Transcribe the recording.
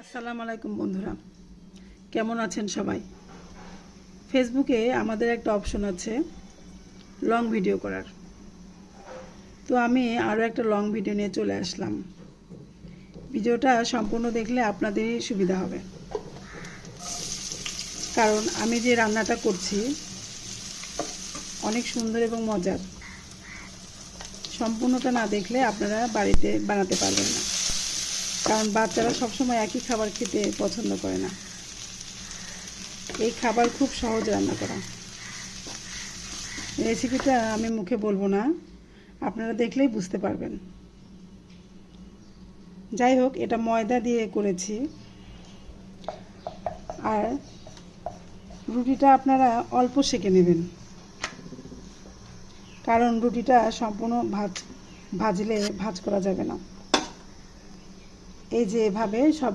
আসসালামু আলাইকুম বন্ধুরা, কেমন আছেন সবাই? ফেসবুকে আমাদের একটা অপশন আছে লং ভিডিও করার। তো আমি আরও একটা লং ভিডিও নিয়ে চলে আসলাম। ভিডিওটা সম্পূর্ণ দেখলে আপনাদেরই সুবিধা হবে, কারণ আমি যে রান্নাটা করছি অনেক সুন্দর এবং মজার। সম্পূর্ণটা না দেখলে আপনারা বাড়িতে বানাতে পারবেন না, কারণ বাচ্চারা সবসময় একই খাবার খেতে পছন্দ করে না। এই খাবার খুব সহজ রান্না করা। রেসিপিটা আমি মুখে বলবো না, আপনারা দেখলেই বুঝতে পারবেন। যাই হোক, এটা ময়দা দিয়ে করেছি। আর রুটিটা আপনারা অল্প সেঁকে নেবেন, কারণ রুটিটা সম্পূর্ণ ভাজলে ভাজ করা যাবে না। এই যে এভাবে সব